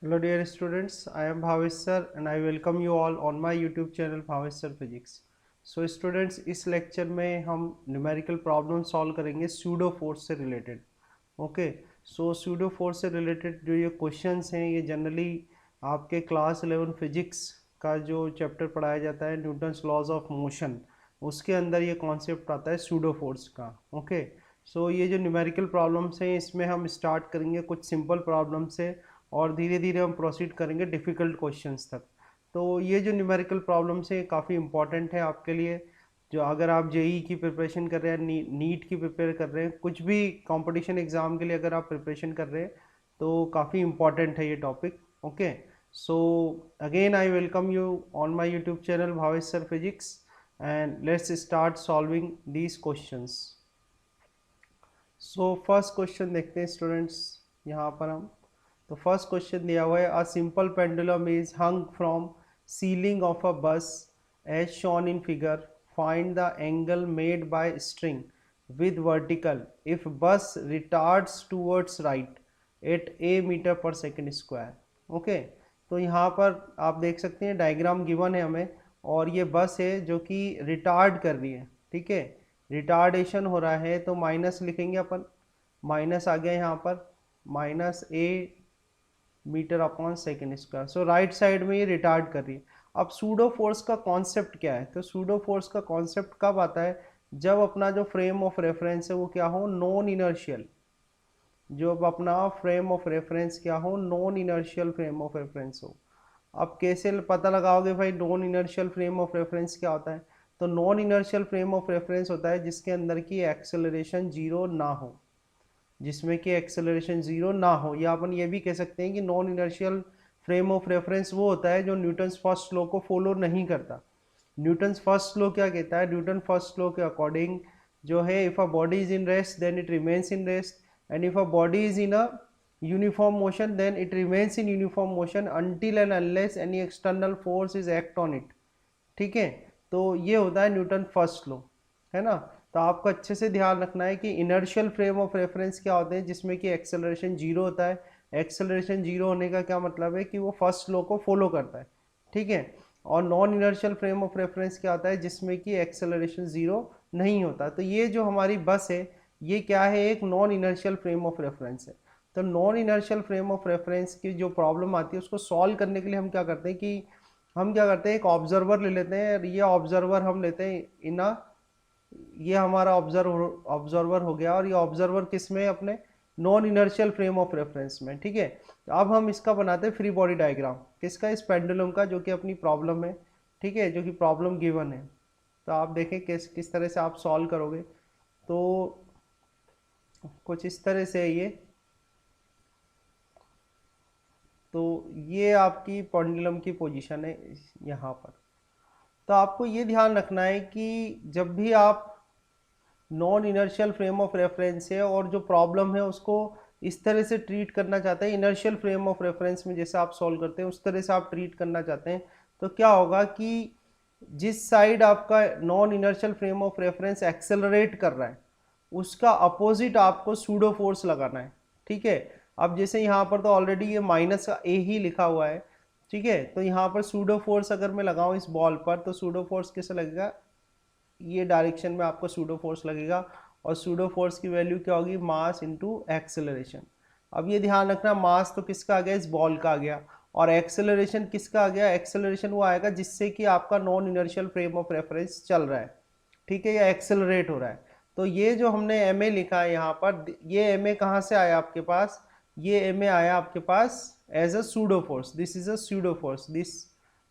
Hello dear students, I am Bhavesh sir and I welcome you all on my YouTube channel Bhavesh sir Physics. So students, इस lecture में हम numerical problem solve करेंगे pseudo force से related. Okay, सो pseudo force से related जो ये questions हैं ये जनरली आपके क्लास 11 फिजिक्स का जो चैप्टर पढ़ाया जाता है न्यूटन्स लॉज ऑफ मोशन, उसके अंदर ये कॉन्सेप्ट आता है सूडो फोर्स का. ओके, सो ये जो न्यूमेरिकल प्रॉब्लम्स हैं इसमें हम स्टार्ट करेंगे कुछ सिंपल प्रॉब्लम से और धीरे धीरे हम प्रोसीड करेंगे डिफ़िकल्ट क्वेश्चंस तक. तो ये जो न्यूमेरिकल प्रॉब्लम्स है काफ़ी इंपॉर्टेंट है आपके लिए, जो अगर आप जेई की प्रिपरेशन कर रहे हैं, नीट की प्रिपेयर कर रहे हैं, कुछ भी कंपटीशन एग्ज़ाम के लिए अगर आप प्रिपरेशन कर रहे हैं तो काफ़ी इंपॉर्टेंट है ये topic. Okay, so again I welcome you on my YouTube channel Bhavesh sir physics and let's start solving these questions. So first question देखते हैं स्टूडेंट्स. यहाँ पर हम तो फर्स्ट क्वेश्चन दिया हुआ है, a simple pendulum is hung from ceiling of a bus as shown in figure, find the angle made by string with vertical if bus retards towards right at a meter per second square. Okay, तो यहाँ पर आप देख सकते हैं diagram given है हमें और ये बस है जो कि रिटार्ड कर रही है. ठीक है, रिटार्डेशन हो रहा है तो माइनस लिखेंगे अपन, माइनस आ गया यहाँ पर, माइनस ए मीटर अपॉन सेकेंड स्क्वायर. सो राइट साइड में ये रिटार्ड कर रही है. अब सूडो फोर्स का कॉन्सेप्ट क्या है? तो सूडो फोर्स का कॉन्सेप्ट कब आता है? जब अपना जो फ्रेम ऑफ रेफरेंस है वो क्या हो, नॉन इनर्शियल. जब अपना फ्रेम ऑफ रेफरेंस क्या हो, non inertial frame of reference हो. अब कैसे पता लगाओगे भाई non inertial frame of reference क्या होता है? तो non inertial frame of reference होता है जिसके अंदर की एक्सेलरेशन जीरो ना हो, जिसमें कि एक्सेलरेशन जीरो ना हो. या अपन ये भी कह सकते हैं कि non inertial frame of reference वो होता है जो न्यूटन्स फर्स्ट लॉ को फॉलो नहीं करता. न्यूटन्स फर्स्ट लॉ क्या कहता है? न्यूटन फर्स्ट लॉ के अकॉर्डिंग जो है, if a body is in rest then it remains in rest and if a body is in a uniform motion then it remains in uniform motion until and unless any external force is act on it. ठीक है, तो ये होता है Newton first law, है ना. तो आपको अच्छे से ध्यान रखना है कि इनर्शियल फ्रेम ऑफ रेफरेंस क्या होते हैं जिसमें कि एक्सेलरेशन जीरो होता है. एक्सेलरेशन जीरो होने का क्या मतलब है कि वो फर्स्ट लॉ को फॉलो करता है. ठीक है, और non inertial frame of reference क्या होता है जिसमें कि एक्सेलरेशन जीरो नहीं होता. तो ये जो हमारी बस है ये क्या है, एक non inertial frame of reference है. तो non inertial frame of reference की जो प्रॉब्लम आती है उसको सॉल्व करने के लिए हम क्या करते हैं, एक ऑब्जर्वर ले लेते हैं. ये ऑब्जर्वर हम लेते हैं इना, ये हमारा ऑब्जर्वर हो गया और ये ऑब्जर्वर किस में, अपने non inertial frame of reference में. ठीक है, तो अब हम इसका बनाते हैं फ्री बॉडी डायग्राम. किसका? इस पेंडुलम का, जो कि अपनी प्रॉब्लम है. ठीक है, जो कि प्रॉब्लम गिवन है. तो आप देखें किस किस तरह से आप सॉल्व करोगे. तो कुछ इस तरह से है ये. तो ये आपकी पेंडुलम की पोजीशन है यहाँ पर. तो आपको ये ध्यान रखना है कि जब भी आप non inertial frame of reference है और जो प्रॉब्लम है उसको इस तरह से ट्रीट करना चाहते हैं, इनर्शियल फ्रेम ऑफ रेफरेंस में जैसे आप सॉल्व करते हैं उस तरह से आप ट्रीट करना चाहते हैं, तो क्या होगा कि जिस साइड आपका non inertial frame of reference accelerate कर रहा है उसका अपोजिट आपको सूडो फोर्स लगाना है. ठीक है, अब जैसे यहाँ पर तो ऑलरेडी ये माइनस का ए ही लिखा हुआ है. ठीक है, तो यहाँ पर सूडो फोर्स अगर मैं लगाऊं इस बॉल पर तो सूडो फोर्स कैसे लगेगा, ये डायरेक्शन में आपको सूडो फोर्स लगेगा. और सूडो फोर्स की वैल्यू क्या होगी, मास इनटू एक्सेलरेशन. अब ये ध्यान रखना, मास तो किसका आ गया, इस बॉल का आ गया, और एक्सेलरेशन किसका आ गया, एक्सेलरेशन वो आएगा जिससे कि आपका non inertial frame of reference चल रहा है. ठीक है, या एक्सेलरेट हो रहा है. तो ये जो हमने एम ए लिखा है यहाँ पर, ये एम ए कहाँ से आया आपके पास, ये एम ए आया आपके पास as a pseudo force. This is a pseudo force.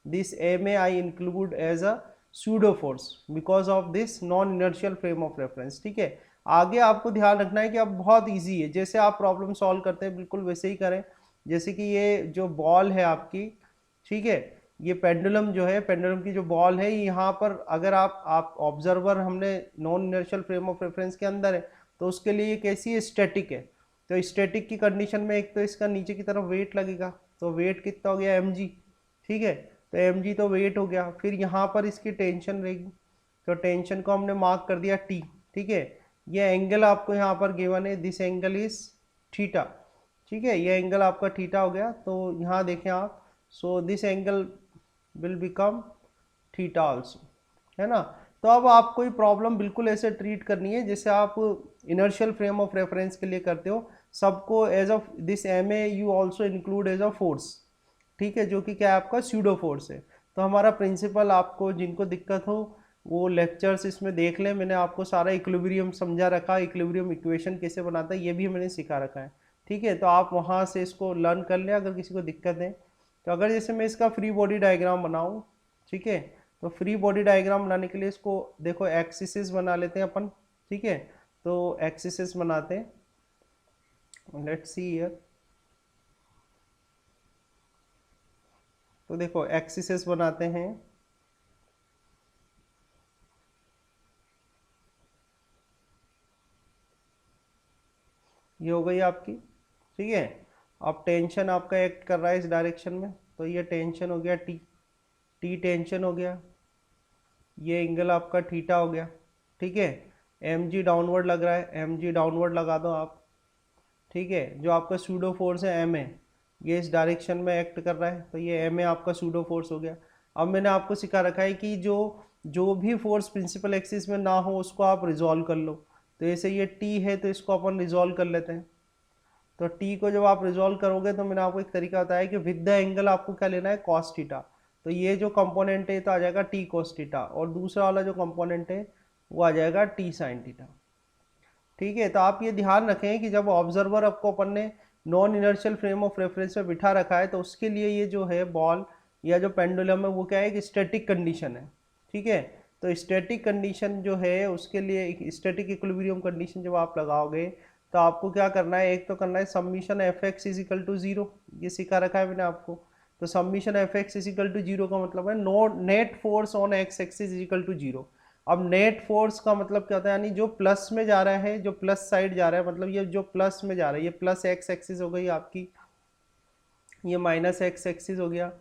This M A I include as a pseudo force because of this non inertial frame of reference. ठीक है, आगे आपको ध्यान रखना है कि अब बहुत इजी है, जैसे आप प्रॉब्लम सॉल्व करते हैं बिल्कुल वैसे ही करें. जैसे कि ये जो बॉल है आपकी, ठीक है, ये पेंडुलम जो है, पेंडुलम की जो बॉल है, यहाँ पर अगर आप ऑब्जर्वर हमने non inertial frame of reference के अंदर है तो उसके लिए ये कैसी है, स्टैटिक है. तो स्टैटिक की कंडीशन में एक तो इसका नीचे की तरफ वेट लगेगा, तो वेट कितना हो गया, एम जी. ठीक है, तो एम जी तो वेट हो गया. फिर यहाँ पर इसकी टेंशन रहेगी, तो टेंशन को हमने मार्क कर दिया टी. ठीक है, ये एंगल आपको यहाँ पर गिवन है, दिस एंगल इज थीटा. ठीक है, ये एंगल आपका थीटा हो गया। तो यहाँ देखें आप, so this angle will become theta also, है ना। तो अब आप कोई प्रॉब्लम बिल्कुल ऐसे ट्रीट करनी है जैसे आप इनर्शियल फ्रेम ऑफ रेफरेंस के लिए करते हो, सबको as of this M a you also include as a force, ठीक है, जो कि क्या है आपका स्यूडो फोर्स है। तो हमारा प्रिंसिपल, आपको जिनको दिक्कत हो वो लेक्चर्स इसमें देख लें, मैंने आपको सारा इक्विलिब्रियम समझा रखा, इक्विलिब्रियम इक्वेशन कैसे बनाता है ये भी मैंने सिखा रखा है, ठीक है। तो आप वहाँ से इसको लर्न कर लें अगर किसी को दिक्कत है। तो अगर जैसे मैं इसका फ्री बॉडी डायग्राम बनाऊँ, ठीक है, तो फ्री बॉडी डायग्राम बनाने के लिए इसको देखो एक्सिस बना लेते हैं अपन, ठीक है। तो एक्सिस बनाते हैं, लेट्स सी हियर। तो देखो एक्सिस बनाते हैं, ये हो गई आपकी, ठीक है। अब टेंशन आपका एक्ट कर रहा है इस डायरेक्शन में, तो ये टेंशन हो गया टी, टी टेंशन हो गया, ये एंगल आपका थीटा हो गया, ठीक है। एम जी डाउनवर्ड लग रहा है, एम जी डाउनवर्ड लगा दो आप, ठीक है। जो आपका सूडो फोर्स है एम ए, ये इस डायरेक्शन में एक्ट कर रहा है, तो ये एम ए आपका सूडो फोर्स हो गया। अब मैंने आपको सिखा रखा है कि जो जो भी फोर्स प्रिंसिपल एक्सिस में ना हो उसको आप रिजॉल्व कर लो। तो जैसे ये टी है तो इसको अपन रिजॉल्व कर लेते हैं। तो टी को जब आप रिजॉल्व करोगे तो मैंने आपको एक तरीका बताया कि विद द एंगल आपको क्या लेना है, कॉस थीटा। तो ये जो कंपोनेंट है तो आ जाएगा टी कॉस थीटा, और दूसरा वाला जो कंपोनेंट है वो आ जाएगा टी साइन थीटा, ठीक है। तो आप ये ध्यान रखें कि जब ऑब्जर्वर आपको अपन ने non inertial frame of reference में बिठा रखा है तो उसके लिए ये जो है बॉल या जो पेंडुलम है वो क्या है, एक स्टैटिक कंडीशन है, ठीक है। तो स्टैटिक कंडीशन जो है उसके लिए एक स्टैटिक इक्विलिब्रियम कंडीशन जब आप लगाओगे तो आपको क्या करना है, एक तो करना है summation F x is equal to zero, ये सिखा रखा है मैंने आपको। तो summation F x is equal to zero का मतलब है no net force on x axis is equal to zero. अब नेट फोर्स का मतलब क्या होता है, यानी जो प्लस में जा रहा है, जो प्लस साइड जा रहा है, मतलब ये जो प्लस में जा रहा है, ये प्लस एक्स एक्सिस हो गई आपकी, ये माइनस एक्स एक्सिस हो गया,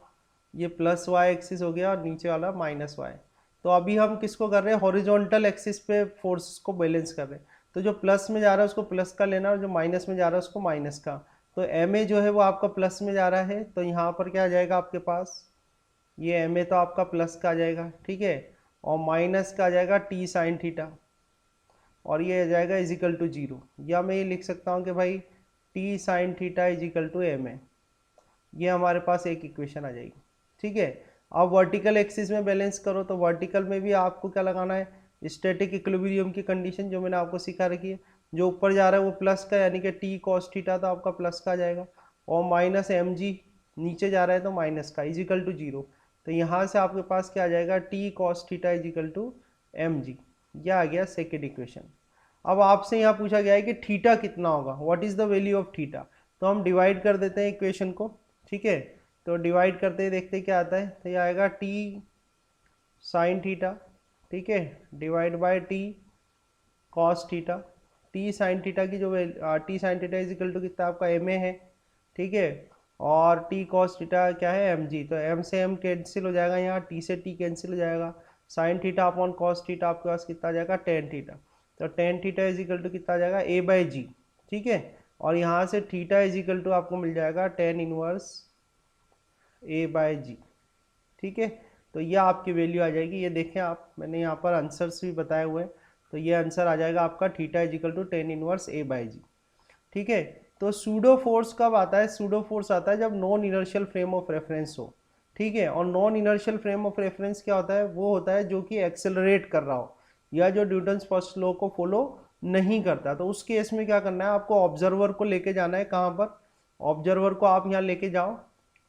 ये प्लस वाई एक्सिस हो गया, और नीचे वाला माइनस वाई। तो अभी हम किसको कर रहे हैं, हॉरिजॉन्टल एक्सिस पे फोर्स को बैलेंस कर रहे हैं। तो जो प्लस में जा रहा है उसको प्लस का लेना, और जो माइनस में जा रहा है उसको माइनस का। तो एम ए जो है वो आपका प्लस में जा रहा है, तो यहाँ पर क्या आ जाएगा आपके पास, ये एम ए तो आपका प्लस का आ जाएगा, ठीक है, और माइनस का आ जाएगा टी साइन थीटा, और ये आ जाएगा इजिकल टू जीरो। या मैं ये लिख सकता हूँ कि भाई T sine theta is equal to m a, ये हमारे पास एक इक्वेशन आ जाएगी, ठीक है। अब वर्टिकल एक्सिस में बैलेंस करो तो वर्टिकल में भी आपको क्या लगाना है, स्टैटिक इक्विलिब्रियम की कंडीशन जो मैंने आपको सिखा रखी है। जो ऊपर जा रहा है वो प्लस का, यानी कि टी कॉस थीटा तो आपका प्लस का आ जाएगा, और माइनस एम जी नीचे जा रहा है तो माइनस का, इजिकल टू जीरो। तो यहाँ से आपके पास क्या आ जाएगा, T cos theta is equal to m g, यह आ गया सेकेंड इक्वेशन। अब आपसे यहाँ पूछा गया है कि थीटा कितना होगा, what is the value of theta. तो हम डिवाइड कर देते हैं इक्वेशन को, ठीक है। तो डिवाइड करते ही देखते क्या आता है, तो ये आएगा टी साइन थीटा, ठीक है, divide by T cos theta. T sine theta की जो T sine theta is equal to कितना आपका एम ए है, ठीक है, और टी कॉस थीटा क्या है एम जी। तो एम से एम कैंसिल हो जाएगा, यहाँ टी से टी कैंसिल हो जाएगा, sine theta upon cos theta आपके पास कितना आ जाएगा, टेन थीटा। तो tan theta is equal to कितना आ जाएगा, ए बाई जी, ठीक है। और यहाँ से थीटा इज इक्वल टू आपको मिल जाएगा ten inverse A by G, ठीक है। तो ये आपकी वैल्यू आ जाएगी, ये देखें आप, मैंने यहाँ पर आंसर्स भी बताए हुए हैं। तो ये आंसर आ जाएगा आपका theta is equal to tan inverse A by G, ठीक है। तो सूडो फोर्स कब आता है, सूडो फोर्स आता है जब non inertial frame of reference हो, ठीक है। और non inertial frame of reference क्या होता है, वो होता है जो कि एक्सेलरेट कर रहा हो या जो न्यूटन्स फर्स्ट लॉ को फॉलो नहीं करता। तो उस केस में क्या करना है, आपको ऑब्जर्वर को लेके जाना है, कहाँ पर, ऑब्जर्वर को आप यहाँ लेके जाओ,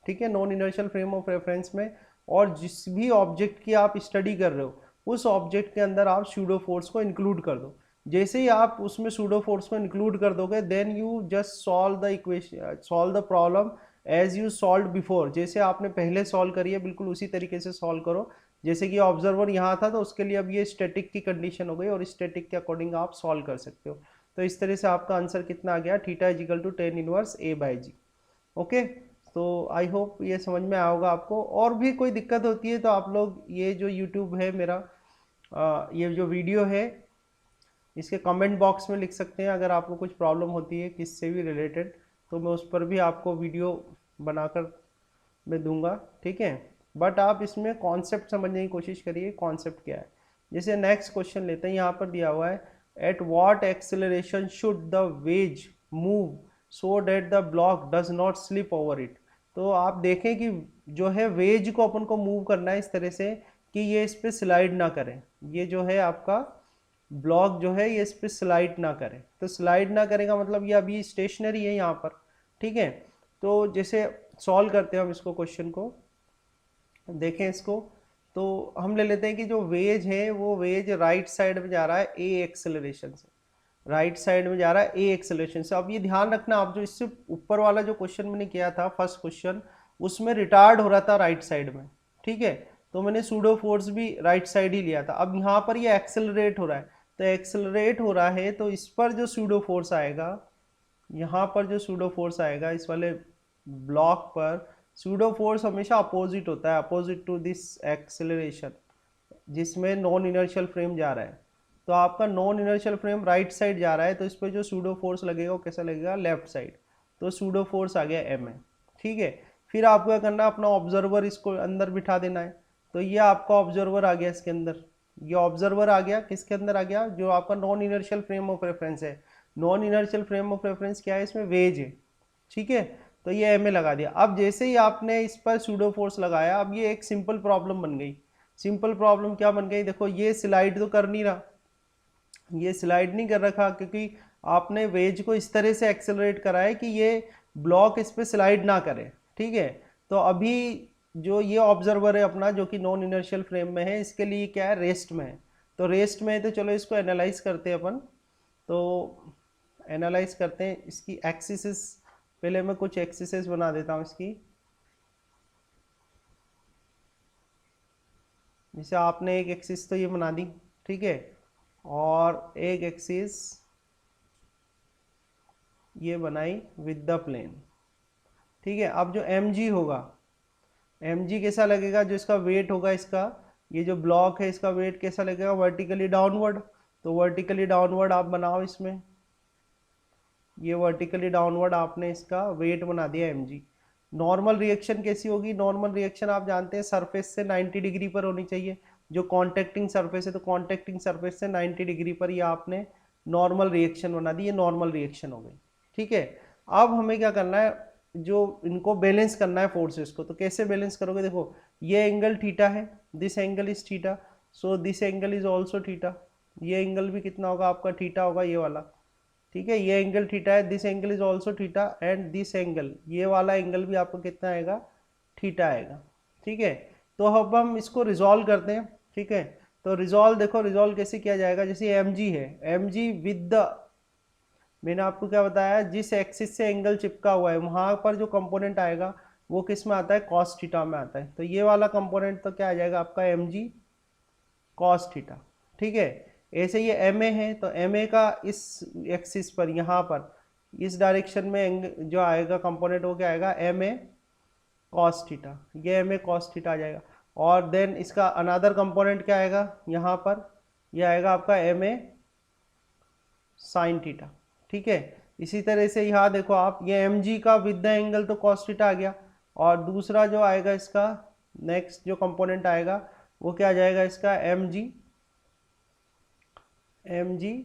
ठीक है, non inertial frame of reference में। और जिस भी ऑब्जेक्ट की आप स्टडी कर रहे हो उस ऑब्जेक्ट के अंदर आप सूडो फोर्स को इंक्लूड कर दो। जैसे ही आप उसमें सूडो फोर्स को इंक्लूड कर दोगे then you just solve the equation, solve the problem as you solve before. जैसे आपने पहले सॉल्व करी है बिल्कुल उसी तरीके से सॉल्व करो। जैसे कि ऑब्जर्वर यहाँ था तो उसके लिए अब ये स्टैटिक की कंडीशन हो गई, और स्टैटिक के अकॉर्डिंग आप सॉल्व कर सकते हो। तो इस तरह से आपका आंसर कितना आ गया, theta is equal to tan inverse a by g. Okay, तो आई होप ये समझ में आया होगा आपको। और भी कोई दिक्कत होती है तो आप लोग ये जो यूट्यूब है मेरा, ये जो वीडियो है इसके कमेंट बॉक्स में लिख सकते हैं, अगर आपको कुछ प्रॉब्लम होती है किससे भी रिलेटेड, तो मैं उस पर भी आपको वीडियो बनाकर मैं दूंगा, ठीक है। बट आप इसमें कॉन्सेप्ट समझने की कोशिश करिए, कॉन्सेप्ट क्या है। जैसे नेक्स्ट क्वेश्चन लेते हैं, यहाँ पर दिया हुआ है at what acceleration should the wedge move so that the block does not slip over it. तो आप देखें कि जो है वेज को अपन को मूव करना है इस तरह से कि ये इस पर स्लाइड ना करें, ये जो है आपका ब्लॉक जो है ये इस पर स्लाइड ना करे। तो स्लाइड ना करेगा मतलब ये अभी स्टेशनरी है यहाँ पर, ठीक है। तो जैसे सॉल्व करते हैं हम इसको, क्वेश्चन को देखें इसको। तो हम ले लेते हैं कि जो वेज है वो वेज राइट साइड में जा रहा है ए एक्सेलरेशन से, राइट साइड में जा रहा है ए एक्सेलरेशन से। अब ये ध्यान रखना, आप जो इससे ऊपर वाला जो क्वेश्चन मैंने किया था फर्स्ट क्वेश्चन, उसमें रिटार्ड हो रहा था राइट साइड में, ठीक है। तो मैंने सूडो फोर्स भी राइट साइड ही लिया था। अब यहाँ पर ये एक्सेलरेट हो रहा है, तो एक्सेलरेट हो रहा है तो इस पर जो सूडो फोर्स आएगा, यहाँ पर जो सूडो फोर्स आएगा इस वाले ब्लॉक पर, सूडो फोर्स हमेशा अपोजिट होता है, अपोजिट टू दिस एक्सेलरेशन जिसमें नॉन इनर्शियल फ्रेम जा रहा है। तो आपका non inertial frame right side जा रहा है, तो इस पर जो सूडो फोर्स लगेगा वो कैसा लगेगा, लेफ्ट साइड। तो सूडो फोर्स आ गया एम है, ठीक है। फिर आपको क्या करना है, अपना ऑब्जर्वर इसको अंदर बिठा देना है। तो ये आपका ऑब्जर्वर आ गया इसके अंदर, ये ऑब्जर्वर आ गया किसके अंदर आ गया, जो आपका non inertial frame of reference है। Non inertial frame of reference क्या है, इसमें वेज है, ठीक है। तो ये एम ए लगा दिया। अब जैसे ही आपने इस पर सूडो फोर्स लगाया, अब ये एक सिंपल प्रॉब्लम बन गई। सिंपल प्रॉब्लम क्या बन गई, देखो ये स्लाइड तो कर नहीं रहा, ये स्लाइड नहीं कर रखा क्योंकि आपने वेज को इस तरह से एक्सेलरेट करा है कि ये ब्लॉक इस पर स्लाइड ना करे, ठीक है। तो अभी जो ये ऑब्जर्वर है अपना जो कि नॉन इनर्शियल फ्रेम में है, इसके लिए क्या है, रेस्ट में है। तो रेस्ट में है तो चलो इसको एनालाइज करते हैं अपन। तो एनालाइज करते हैं इसकी एक्सिस, पहले मैं कुछ एक्सिस बना देता हूँ इसकी। जैसे आपने एक एक्सिस तो ये बना दी, ठीक है, और एक एक्सिस ये बनाई विद द प्लेन, ठीक है। अब जो mg होगा, mg कैसा लगेगा, जो इसका वेट होगा, इसका ये जो ब्लॉक है इसका वेट कैसा लगेगा, वर्टिकली डाउनवर्ड। तो वर्टिकली डाउनवर्ड आप बनाओ इसमें, ये वर्टिकली डाउनवर्ड आपने इसका वेट बना दिया mg। नॉर्मल रिएक्शन कैसी होगी, नॉर्मल रिएक्शन आप जानते हैं सरफेस से 90 डिग्री पर होनी चाहिए। जो कॉन्टेक्टिंग सरफेस है तो कॉन्टेक्टिंग सरफेस से 90 डिग्री पर ये आपने नॉर्मल रिएक्शन बना दी, ये नॉर्मल रिएक्शन हो गई, ठीक है। अब हमें क्या करना है, जो इनको बैलेंस करना है फोर्सेस को। तो कैसे बैलेंस करोगे, देखो ये एंगल थीटा है, this angle is theta, so this angle is also theta. ये एंगल भी कितना होगा आपका, थीटा होगा ये वाला, ठीक है। ये एंगल थीटा है, this angle is also theta, and this angle ये वाला एंगल भी आपको कितना आएगा, थीटा आएगा, ठीक है। तो अब हम इसको रिजॉल्व करते हैं, ठीक है। तो रिजॉल्व देखो, रिजॉल्व कैसे किया जाएगा, जैसे एम जी है, एम जी विद द, मैंने आपको क्या बताया, जिस एक्सिस से एंगल चिपका हुआ है वहां पर जो कंपोनेंट आएगा वो किस में आता है, कॉस थीटा में आता है। तो ये वाला कंपोनेंट तो क्या आ जाएगा आपका, एम जी कॉस थीटा, ठीक है। ऐसे ये एम ए है, तो एम ए का इस एक्सिस पर यहाँ पर इस डायरेक्शन में जो आएगा कंपोनेंट वो क्या आएगा, एम ए कॉस थीटा, ये एम ए कॉस थीटा आ जाएगा। और देन इसका अनदर कंपोनेंट क्या आएगा यहाँ पर, ये आएगा आपका एम ए साइन थीटा, ठीक है। इसी तरह से यहाँ देखो आप, ये एम जी का विद द एंगल तो कॉस थीटा आ गया, और दूसरा जो आएगा इसका नेक्स्ट जो कंपोनेंट आएगा वो क्या आ जाएगा इसका, एम जी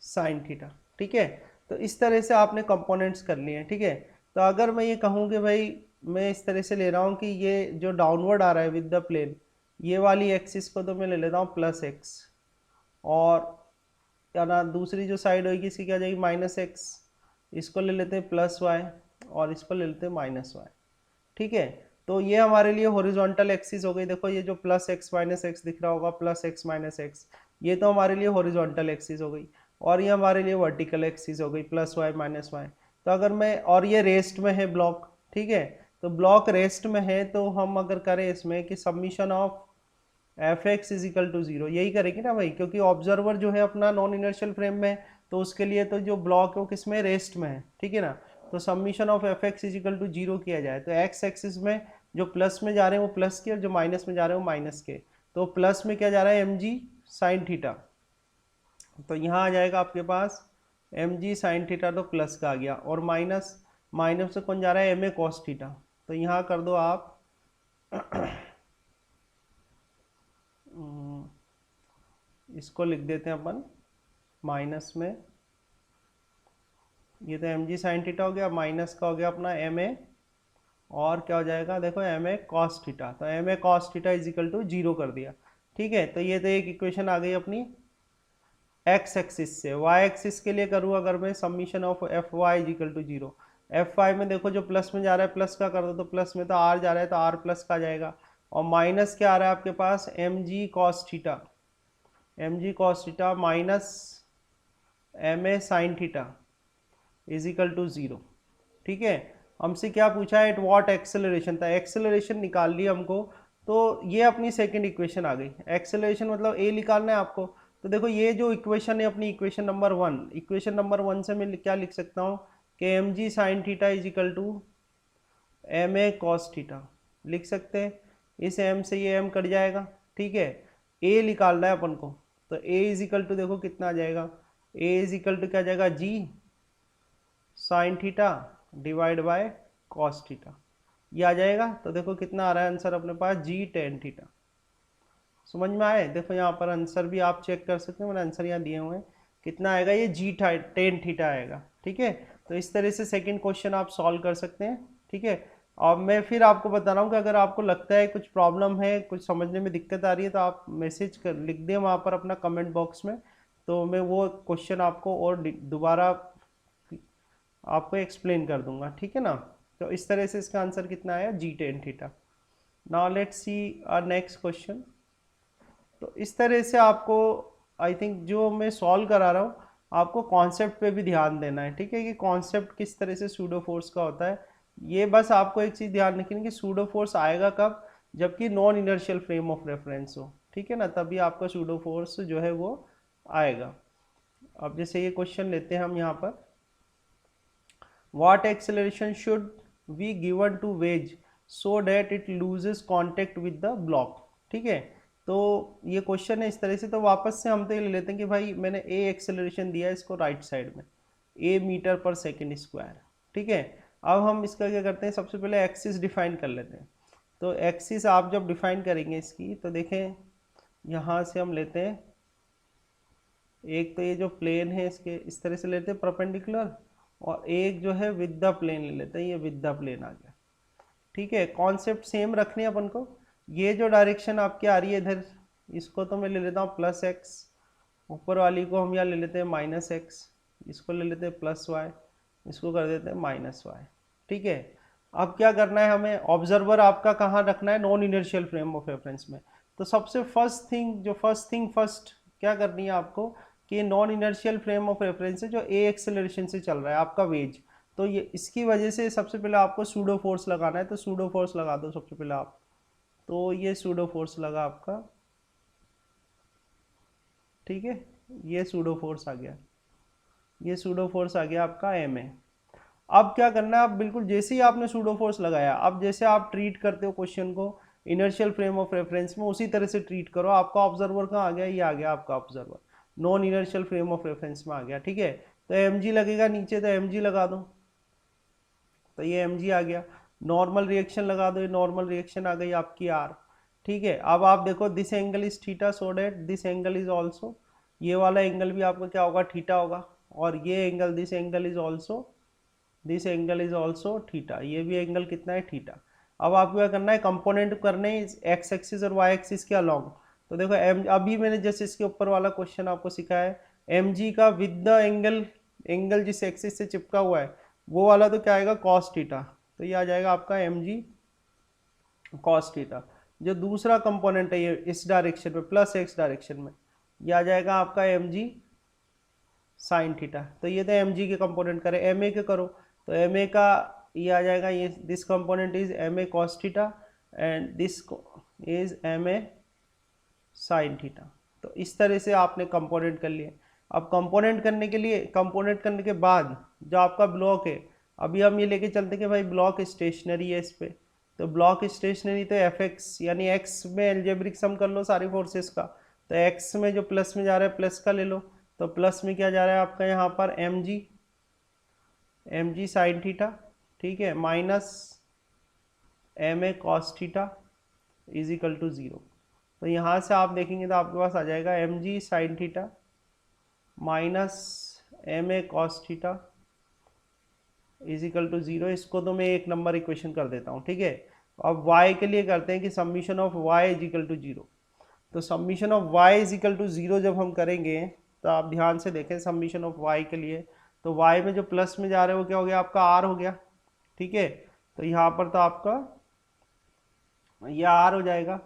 साइन थीटा, ठीक है। तो इस तरह से आपने कंपोनेंट्स कर लिए हैं, ठीक है। तो अगर मैं ये कहूँ कि भाई मैं इस तरह से ले रहा हूँ कि ये जो डाउनवर्ड आ रहा है विद द प्लेन, ये वाली एक्सिस को तो मैं ले लेता हूँ प्लस एक्स, और क्या ना दूसरी जो साइड होगी इसकी क्या आ जाएगी, माइनस एक्स, इसको ले लेते हैं प्लस वाई, और इसको ले लेते हैं माइनस वाई, ठीक है। तो ये हमारे लिए हॉरिजॉन्टल एक्सिस हो गई। देखो ये जो प्लस एक्स माइनस एक्स दिख रहा होगा, प्लस एक्स माइनस एक्स, ये तो हमारे लिए हॉरिजॉन्टल एक्सिस हो गई, और ये हमारे लिए वर्टिकल एक्सिस हो गई, प्लस वाई माइनस वाई। तो अगर मैं, और ये रेस्ट में है ब्लॉक, ठीक है। तो ब्लॉक रेस्ट में है, तो हम अगर करें इसमें कि submission of F x is equal to zero, यही करेंगे ना भाई, क्योंकि ऑब्जर्वर जो है अपना नॉन इनर्शियल फ्रेम में, तो उसके लिए तो जो ब्लॉक है वो किस में, रेस्ट में है, ठीक है ना। तो submission of F x is equal to zero किया जाए, तो एक्स एक्सिस में जो प्लस में जा रहे हैं वो प्लस के, और जो माइनस में जा रहे हैं वो माइनस के। तो प्लस में क्या जा रहा है, एम जी साइन थीटा, तो यहाँ आ जाएगा आपके पास एम जी साइन थीटा, तो प्लस का आ गया, और माइनस माइनस से कौन जा रहा है, एम ए कॉस थीटा। तो यहाँ कर दो आप इसको लिख देते हैं अपन माइनस में, ये तो एम जी साइन थीटा हो गया, माइनस का हो गया अपना एम ए, और क्या हो जाएगा देखो एम ए कॉस थीटा। तो m a cos theta is equal to 0 कर दिया। ठीक है, तो ये तो एक इक्वेशन आ गई अपनी एक्स एक्सिस से। वाई एक्सिस के लिए करूँ अगर मैं, summation of F y is equal to 0। F y में देखो जो प्लस में जा रहा है प्लस का कर दो, तो प्लस में तो आर जा रहा है तो आर प्लस का जाएगा, और माइनस क्या आ रहा है आपके पास, m g cos theta, m g cos theta minus m a sine theta is equal to 0। ठीक है, हमसे क्या पूछा है, एट व्हाट एक्सेलरेशन, था एक्सेलरेशन निकाल लिया हमको। तो ये अपनी सेकंड इक्वेशन आ गई। एक्सेलरेशन मतलब ए निकालना है आपको। तो देखो ये जो इक्वेशन है अपनी इक्वेशन नंबर 1, इक्वेशन नंबर 1 से मैं क्या लिख सकता हूँ कि m g sine theta is equal to m a cos theta लिख सकते हैं। इस एम से ये एम कट जाएगा। ठीक है, ए निकालना है अपन को, तो ए इज इक्वल टू देखो कितना आ जाएगा, ए इज इक्वल टू क्या जाएगा, g sine theta divide by cos theta, ये आ जाएगा। तो देखो कितना आ रहा है आंसर अपने पास, जी टेन थीटा। समझ में आए, देखो यहाँ पर आंसर भी आप चेक कर सकते हैं, मैंने आंसर यहाँ दिए हुए हैं, कितना आएगा, ये जी टेन थीटा आएगा। ठीक है, तो इस तरह से सेकंड क्वेश्चन आप सॉल्व कर सकते हैं। ठीक है, और मैं फिर आपको बता रहा हूँ कि अगर आपको लगता है कुछ प्रॉब्लम है, कुछ समझने में दिक्कत आ रही है, तो आप मैसेज कर लिख दें वहाँ पर अपना कमेंट बॉक्स में, तो मैं वो क्वेश्चन आपको और दोबारा आपको एक्सप्लेन कर दूंगा। ठीक है ना, तो इस तरह से इसका आंसर कितना आया, g tan theta. Now let's see our next question. तो इस तरह से आपको, आई थिंक जो मैं सॉल्व करा रहा हूँ, आपको कॉन्सेप्ट पे भी ध्यान देना है। ठीक है, कि कॉन्सेप्ट किस तरह से सूडो फोर्स का होता है। ये बस आपको एक चीज़ ध्यान रखनी कि सूडो फोर्स आएगा कब, जबकि non inertial frame of reference हो। ठीक है ना, तभी आपका सूडो फोर्स जो है वो आएगा। अब जैसे ये क्वेश्चन लेते हैं हम यहाँ पर, what acceleration should be given to wedge so that it loses contact with the block। ठीक है, तो ये क्वेश्चन है इस तरह से। तो वापस से हम तो ये ले लेते हैं कि भाई मैंने ए एक्सेलरेशन दिया है इसको राइट साइड में, ए मीटर पर सेकेंड स्क्वायर। ठीक है, अब हम इसका क्या करते हैं, सबसे पहले एक्सिस डिफाइन कर लेते हैं। तो एक्सिस आप जब डिफाइन करेंगे इसकी, तो देखें यहाँ से हम लेते हैं, एक तो ये जो प्लेन है इसके इस तरह से लेते हैं परपेंडिकुलर, और एक जो है विद द प्लेन ले लेते हैं, ये विद द प्लेन आ गया। ठीक है, कॉन्सेप्ट सेम रखनी है अपन को। ये जो डायरेक्शन आपकी आ रही है इधर, इसको तो मैं ले लेता हूँ प्लस एक्स, ऊपर वाली को हम यहाँ ले लेते हैं माइनस एक्स, इसको ले लेते हैं प्लस वाई, इसको कर देते हैं माइनस वाई। ठीक है, अब क्या करना है हमें, ऑब्जर्वर आपका कहाँ रखना है, non inertial frame of reference में। तो सबसे फर्स्ट थिंग फर्स्ट क्या करनी है आपको, कि non inertial frame of reference है जो ए एक्सेलरेशन से चल रहा है आपका वेज, तो ये इसकी वजह से सबसे पहले आपको सूडो फोर्स लगाना है। तो सूडो फोर्स लगा दो सबसे पहले आप, तो ये सूडो फोर्स लगा आपका। ठीक है, ये सूडो फोर्स आ गया, ये सूडो फोर्स आ गया आपका एम ए। अब क्या करना है, आप बिल्कुल जैसे ही आपने सूडो फोर्स लगाया, अब जैसे आप ट्रीट करते हो क्वेश्चन को इनर्शियल फ्रेम ऑफ रेफरेंस में, उसी तरह से ट्रीट करो। आपका ऑब्जर्वर कहाँ आ गया, ये आ गया आपका observer, non inertial frame of reference में आ गया। ठीक है, तो एम जी लगेगा नीचे, तो एम जी लगा दो, तो ये एम जी आ गया। नॉर्मल रिएक्शन लगा दो, ये नॉर्मल रिएक्शन आ गई आपकी आर। ठीक है, अब आप देखो this angle is theta, so that this angle is also, ये वाला एंगल भी आपका क्या होगा, थीटा होगा, और ये angle this angle is also, this angle is also theta, ये भी एंगल कितना है, थीटा। अब आपको क्या करना है, कंपोनेंट करने एक्स एक्सिस और वाई एक्सिस के अलॉन्ग। तो देखो एम, अभी मैंने जैसे इसके ऊपर वाला क्वेश्चन आपको सिखाया है, एम जी का विद द एंगल, एंगल जिस एक्सिस से चिपका हुआ है वो वाला तो क्या आएगा, कॉस थीटा। तो ये आ जाएगा आपका एम जी कॉस थीटा। जो दूसरा कंपोनेंट है ये इस डायरेक्शन में प्लस एक्स डायरेक्शन में, ये आ जाएगा आपका एम जी साइन थीटा। तो ये तो एम जी के कंपोनेंट करे, एम ए के करो, तो एम ए का ये आ जाएगा, ये this component is m a cos theta and this is m a sine theta. तो इस तरह से आपने कंपोनेंट कर लिए। अब कंपोनेंट करने के लिए, कंपोनेंट करने के बाद जो आपका ब्लॉक है, अभी हम ये लेके चलते हैं कि भाई ब्लॉक स्टेशनरी है इस पे, तो ब्लॉक स्टेशनरी तो एफ एक्स यानी एक्स में एल्जेब्रिक सम कर लो सारी फोर्सेस का। तो एक्स में जो प्लस में जा रहा है प्लस का ले लो, तो प्लस में क्या जा रहा है आपका यहाँ पर एम जी साइन थीटा। ठीक है, minus m a cos theta is equal to 0। तो यहाँ से आप देखेंगे तो आपके पास आ जाएगा m g sine theta minus m a cos theta is equal to 0। इसको तो मैं एक नंबर इक्वेशन कर देता हूँ, ठीक है। अब y के लिए करते हैं कि summation of y is equal to 0। तो summation of y is equal to 0 जब हम करेंगे तो आप ध्यान से देखें समीशन ऑफ y के लिए, तो y में जो प्लस में जा रहे हैं वो क्या हो गया, आपका r हो गया, ठीक है। तो यहाँ पर तो आपका यह r हो जाएगा।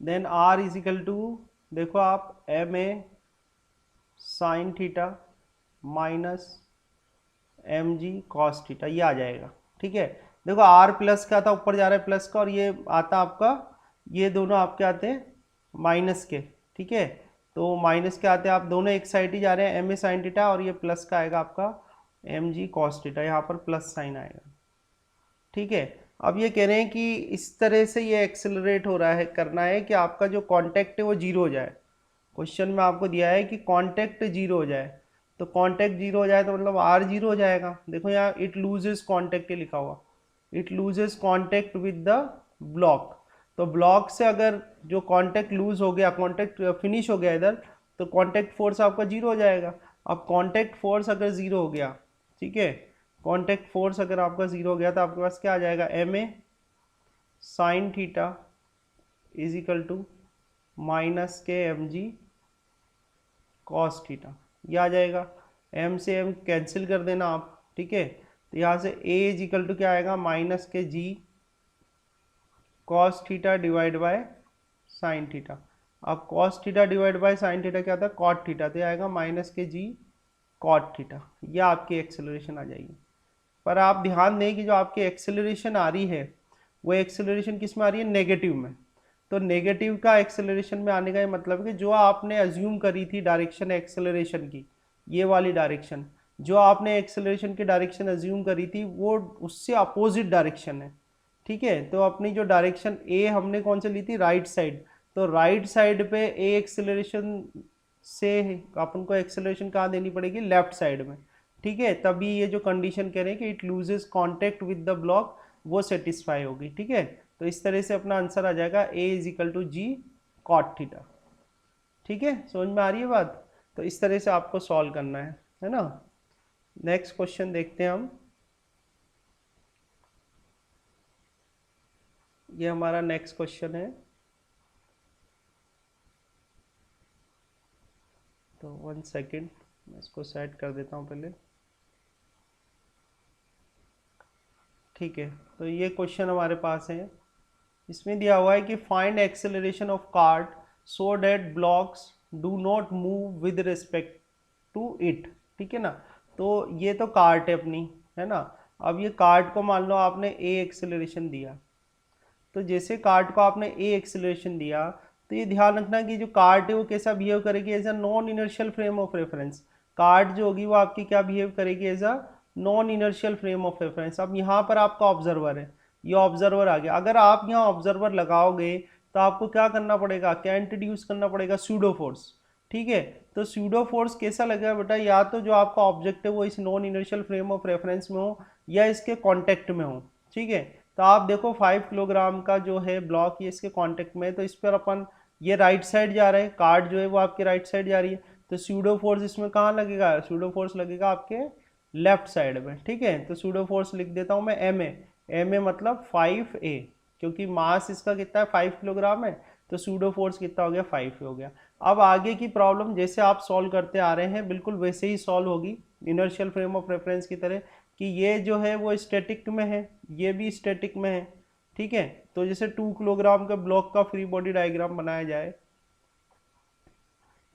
Then r is equal to, देखो आप m a sine theta minus m g cos theta, ये आ जाएगा, ठीक है। देखो आर प्लस का था, ऊपर जा रहा है प्लस का, और ये आता आपका, ये दोनों आपके आते हैं माइनस के, ठीक है। तो माइनस के आते हैं, आप दोनों एक साइड ही जा रहे हैं, एम ए साइन थीटा, और ये प्लस का आएगा आपका एम जी कॉस थीटा, यहाँ पर प्लस साइन आएगा, ठीक है। अब ये कह रहे हैं कि इस तरह से ये एक्सेलरेट हो रहा है, करना है कि आपका जो कॉन्टैक्ट है वो जीरो हो जाए। क्वेश्चन में आपको दिया है कि कॉन्टैक्ट जीरो हो जाए, तो कॉन्टैक्ट जीरो हो जाए तो मतलब आर जीरो हो जाएगा। देखो यहाँ इट लूजेस कॉन्टैक्ट लिखा हुआ, it loses contact with the block. तो ब्लॉक से अगर जो कॉन्टैक्ट लूज हो गया, कॉन्टैक्ट फिनिश हो गया इधर, तो कॉन्टैक्ट फोर्स आपका जीरो हो जाएगा। अब कॉन्टैक्ट फोर्स अगर जीरो हो गया, ठीक है, कॉन्टैक्ट फोर्स अगर आपका जीरो हो गया तो आपके पास क्या आ जाएगा, m a sine theta is equal to minus के एम जी कॉस थीटा, ये आ जाएगा। एम से एम कैंसिल कर देना आप, ठीक है। तो यहाँ से ए इज इक्वल टू क्या आएगा, माइनस के g cos theta divide by sine theta. अब cos theta divide by sine theta क्या था, कॉट थीटा, तो आएगा माइनस के जी कॉट थीटा, यह आपकी एक्सेलरेशन आ जाएगी। पर आप ध्यान दें कि जो आपकी एक्सेलरेशन आ रही है वो एक्सेलरेशन किस में आ रही है, नेगेटिव में। तो नेगेटिव का एक्सेलरेशन में आने का ये मतलब है कि जो आपने अज्यूम करी थी डायरेक्शन एक्सेलरेशन की, ये वाली डायरेक्शन, जो आपने एक्सेलरेशन की डायरेक्शन अज्यूम करी थी वो उससे अपोजिट डायरेक्शन है, ठीक है। तो अपनी जो डायरेक्शन ए हमने कौन से ली थी, राइट साइड, तो राइट साइड पे ए एक्सेलरेशन से अपन को एक्सेलरेशन कहाँ देनी पड़ेगी, लेफ्ट साइड में, ठीक है। तभी ये जो कंडीशन कह रहे हैं कि it loses contact with the block, वो सेटिस्फाई होगी, ठीक है। तो इस तरह से अपना आंसर आ जाएगा a is equal to g cot theta, ठीक है। समझ में आ रही है बात। तो इस तरह से आपको सॉल्व करना है ना। नेक्स्ट क्वेश्चन देखते हैं हम, ये हमारा नेक्स्ट क्वेश्चन है। तो 1 सेकेंड मैं इसको सेट कर देता हूँ पहले, ठीक है। तो ये क्वेश्चन हमारे पास है, इसमें दिया हुआ है कि find acceleration of cart so that blocks do not move with respect to it, ठीक है ना। तो ये तो कार्ट है अपनी, है ना। अब ये कार्ट को मान लो आपने ए एक्सेलरेशन दिया, तो जैसे कार्ट को आपने ए एक्सेलरेशन दिया, तो ये ध्यान रखना कि जो कार्ट है वो कैसा बिहेव करेगी, as a non inertial frame of reference. Cart जो होगी वो आपकी क्या बिहेव करेगी, as a non inertial frame of reference. अब यहाँ पर आपका ऑब्जर्वर है, ये ऑब्जर्वर आ गया। अगर आप यहाँ ऑब्जर्वर लगाओगे तो आपको क्या करना पड़ेगा, क्या इंट्रोड्यूस करना पड़ेगा, सूडो फोर्स, ठीक है। तो सूडो फोर्स कैसा लगेगा बेटा, या तो जो आपका ऑब्जेक्ट है वो इस non inertial frame of reference में हो या इसके कॉन्टेक्ट में हो, ठीक है। तो आप देखो 5 किलोग्राम का जो है ब्लॉक, ये इसके कांटेक्ट में है, तो इस पर अपन, ये राइट साइड जा रहा है, कार्ड जो है वो आपके राइट साइड जा रही है, तो सूडो फोर्स इसमें कहाँ लगेगा, सूडो फोर्स लगेगा आपके लेफ्ट साइड में, ठीक है। तो सूडो फोर्स लिख देता हूँ मैं एम ए मतलब 5A, क्योंकि मास इसका कितना है 5 किलोग्राम है, तो सूडो फोर्स कितना हो गया, 5 हो गया। अब आगे की प्रॉब्लम जैसे आप सॉल्व करते आ रहे हैं बिल्कुल वैसे ही सॉल्व होगी, इनर्शियल फ्रेम ऑफ रेफरेंस की तरह, कि ये जो है वो स्टैटिक में है, ये भी स्टैटिक में है, ठीक है। तो जैसे 2 किलोग्राम के ब्लॉक का फ्री बॉडी डायग्राम बनाया जाए,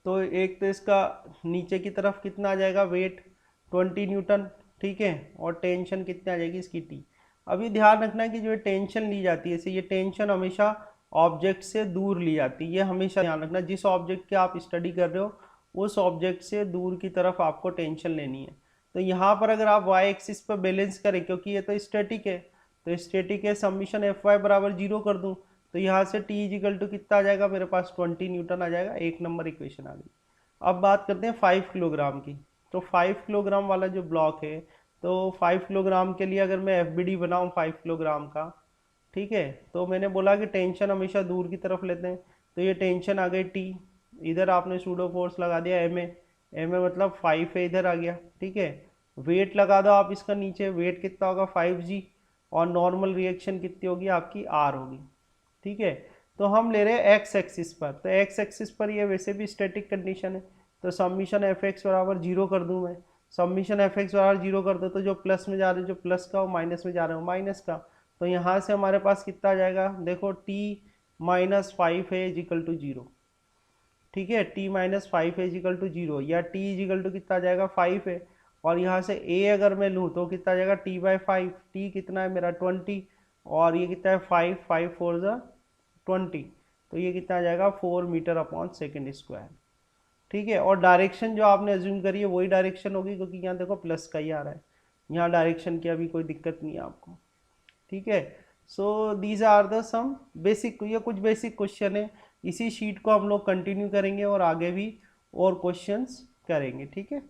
तो एक तो इसका नीचे की तरफ कितना आ जाएगा, वेट 20 न्यूटन, ठीक है, और टेंशन कितनी आ जाएगी इसकी टी। अभी ध्यान रखना है कि जो टेंशन ली जाती है, ये टेंशन हमेशा ऑब्जेक्ट से दूर ली जाती है, ये हमेशा ध्यान रखना, जिस ऑब्जेक्ट की आप स्टडी कर रहे हो उस ऑब्जेक्ट से दूर की तरफ आपको टेंशन लेनी है। तो यहाँ पर अगर आप वाई एक्सिस पर बैलेंस करें, क्योंकि ये तो स्टैटिक है, तो स्टैटिक है, समीशन एफ वाई बराबर 0 कर दूँ, तो यहाँ से टी इजिकल टू कितना आ जाएगा मेरे पास, 20 न्यूटन आ जाएगा, 1 नंबर इक्वेशन आ गई। अब बात करते हैं 5 किलोग्राम की। तो 5 किलोग्राम वाला जो ब्लॉक है, तो 5 किलोग्राम के लिए अगर मैं एफ बनाऊँ 5 किलोग्राम का, ठीक है, तो मैंने बोला कि टेंशन हमेशा दूर की तरफ लेते हैं, तो ये टेंशन आ गई टी, इधर आपने सूडो फोर्स लगा दिया एम ए मतलब 5 है, इधर आ गया, ठीक है। वेट लगा दो आप इसका नीचे, वेट कितना होगा 5g, और नॉर्मल रिएक्शन कितनी होगी आपकी आर होगी, ठीक है। तो हम ले रहे हैं एक्स एक्सिस पर, तो एक्स एक्सिस पर ये वैसे भी स्टैटिक कंडीशन है, तो समीशन एफ एक्स बराबर जीरो कर दूं मैं, समीशन एफ एक्स बराबर जीरो कर दो, तो जो प्लस में जा रहे हैं जो प्लस का, वो माइनस में जा रहे हो माइनस का, तो यहाँ से हमारे पास कितना आ जाएगा, देखो टी माइनस 5 है इजिकल टू जीरो, ठीक है, टी माइनस 5 है इजिकल टू जीरो, या टी इजिकल टू कितना आ जाएगा 5 है, और यहाँ से ए अगर मैं लूँ तो कितना आ जाएगा t/5, टी कितना है मेरा 20, और ये कितना है 5 4 तो ये कितना आ जाएगा 4 मीटर/सेकंड स्क्वायर, ठीक है। और डायरेक्शन जो आपने एज्यूम करी है वही डायरेक्शन होगी, क्योंकि यहाँ देखो प्लस का ही आ रहा है, यहाँ डायरेक्शन की अभी कोई दिक्कत नहीं है आपको, ठीक है। So these are the some basic, ये कुछ बेसिक क्वेश्चन है, इसी शीट को हम लोग कंटिन्यू करेंगे और आगे भी और क्वेश्चंस करेंगे, ठीक है।